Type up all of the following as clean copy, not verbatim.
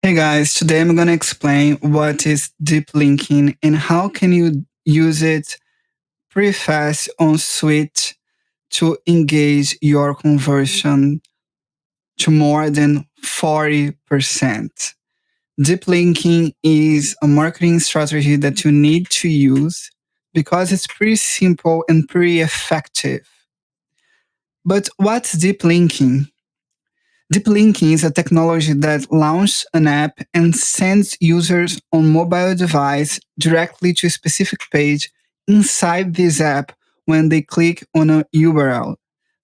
Hey guys, today I'm going to explain what is deep linking and how can you use it pretty fast on Switch to engage your conversion to more than 40%. Deep linking is a marketing strategy that you need to use because it's pretty simple and pretty effective. But what's deep linking? Deep linking is a technology that launches an app and sends users on mobile device directly to a specific page inside this app when they click on a URL.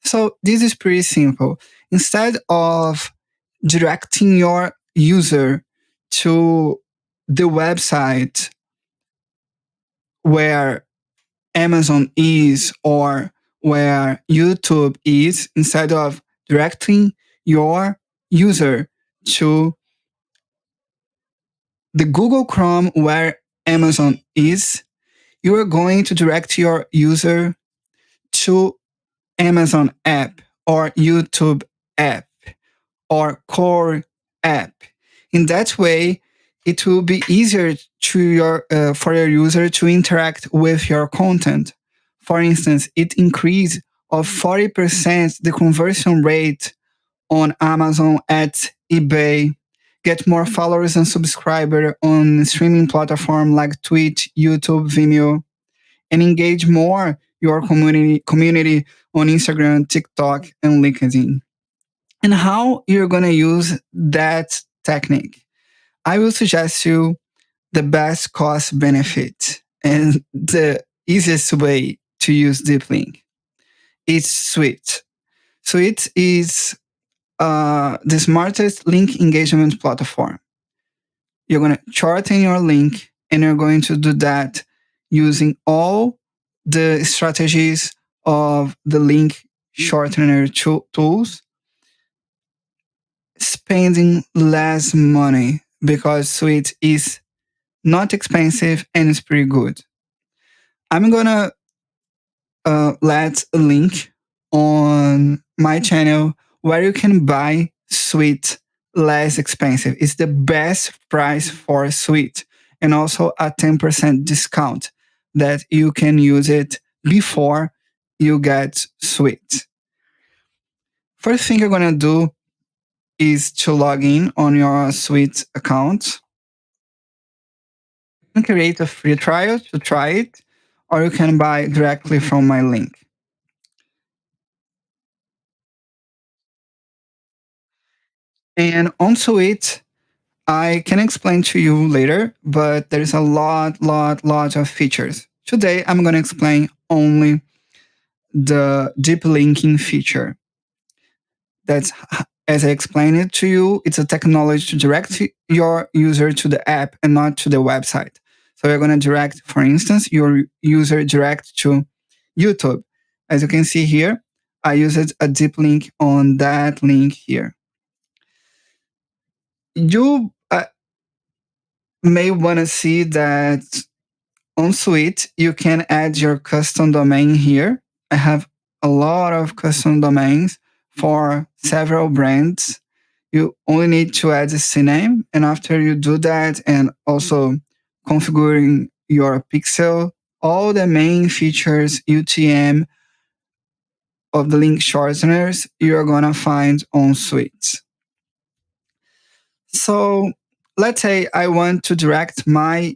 So this is pretty simple. Instead of directing your user to the website where Amazon is or where YouTube is, instead of directing your user to the Google Chrome where Amazon is, you are going to direct your user to Amazon app or YouTube app or core app. In that way, it will be easier for your user to interact with your content. For instance, it increased of 40% the conversion rate on Amazon at eBay, get more followers and subscribers on streaming platform like Twitch, YouTube, Vimeo, and engage more your community on Instagram, TikTok, and LinkedIn. And how you're going to use that technique? I will suggest you the best cost benefit and the easiest way to use deep link. It's Switch. Switch is the smartest link engagement platform. You're going to shorten your link and you're going to do that using all the strategies of the link shortener tools, spending less money because Switch is not expensive and it's pretty good. I'm going to let a link on my channel where you can buy Switch less expensive. It's the best price for Switch and also a 10% discount that you can use it before you get Switch. First thing you're going to do is to log in on your Switch account. You can create a free trial to try it, or you can buy directly from my link. And on Switch, I can explain to you later, but there is a lot of features. Today, I'm going to explain only the deep linking feature. That's, as I explained it to you, it's a technology to direct your user to the app and not to the website. So you're going to direct, for instance, your user direct to YouTube. As you can see here, I used a deep link on that link here. You may want to see that on Switch, you can add your custom domain here. I have a lot of custom domains for several brands. You only need to add a CNAME, and after you do that, and also configuring your pixel, all the main features, UTM of the link shorteners, you're gonna find on Switch. So let's say I want to direct my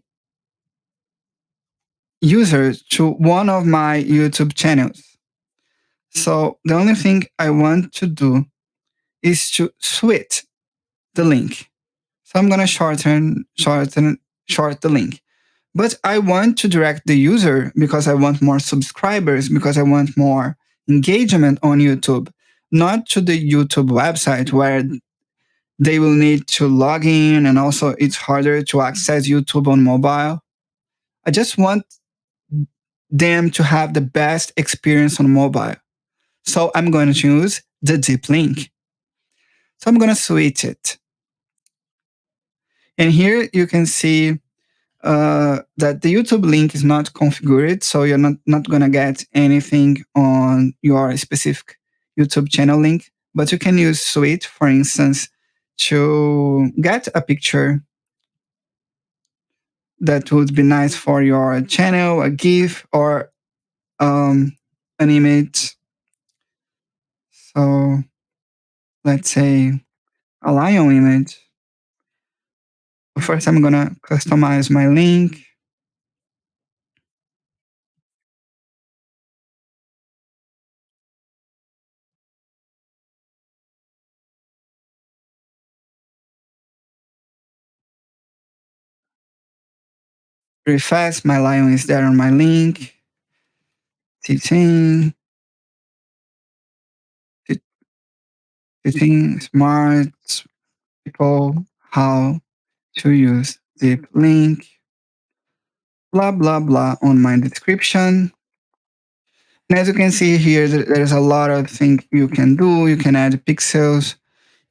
user to one of my YouTube channels. So the only thing I want to do is to switch the link. So I'm going to short the link. But I want to direct the user because I want more subscribers, because I want more engagement on YouTube, not to the YouTube website where they will need to log in and also it's harder to access YouTube on mobile. I just want them to have the best experience on mobile. So I'm going to use the deep link. So I'm going to switch it. And here you can see that the YouTube link is not configured. So you're not going to get anything on your specific YouTube channel link. But you can use Switch, for instance, to get a picture that would be nice for your channel, a GIF or um, an image. So let's say a lion image. First, I'm gonna customize my link. Pretty fast. My lion is there on my link. Teaching, teaching smart people how to use deep link. Blah blah blah on my description. And as you can see here, there's a lot of things you can do. You can add pixels,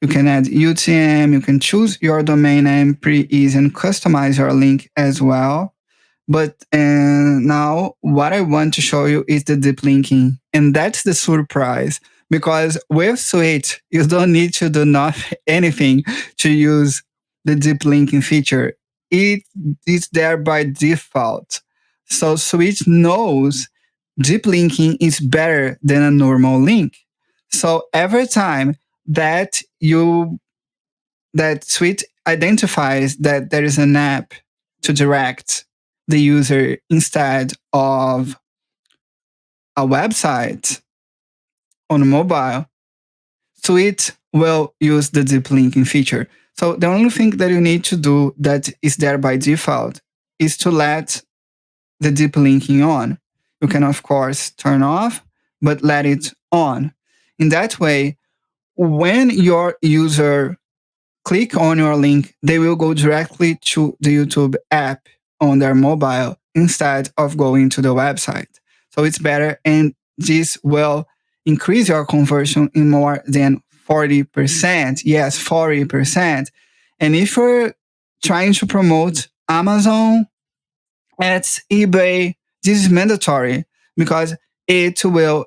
you can add UTM, you can choose your domain name pretty easy and customize your link as well. But now what I want to show you is the deep linking. And that's the surprise because with Switch, you don't need to do anything to use the deep linking feature. It is there by default. So Switch knows deep linking is better than a normal link. So every time that that Switch identifies that there is an app to direct the user instead of a website on mobile, Switch will use the deep linking feature. So the only thing that you need to do that is there by default is to let the deep linking on. You can, of course, turn off, but let it on. In that way, when your user click on your link, they will go directly to the YouTube app on their mobile instead of going to the website. So it's better, and this will increase your conversion in more than 40%. Yes, 40%. And if you're trying to promote Amazon, ads, eBay, this is mandatory because it will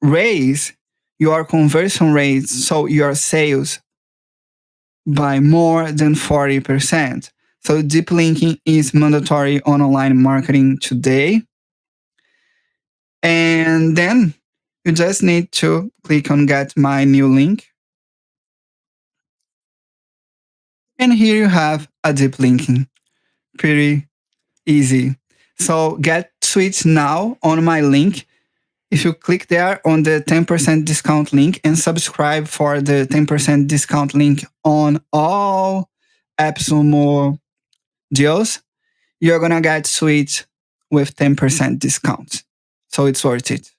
raise your conversion rates, so your sales by more than 40%. So deep linking is mandatory on online marketing today. And then you just need to click on get my new link. And here you have a deep linking. Pretty easy. So get Switch now on my link. If you click there on the 10% discount link and subscribe for the 10% discount link on all AppSumo deals, you're gonna get Switch with 10% discount. So it's worth it.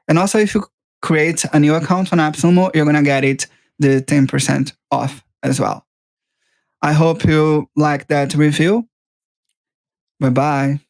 And also, if you create a new account on AppSumo, you're gonna get it the 10% off as well. I hope you like that review. Bye bye.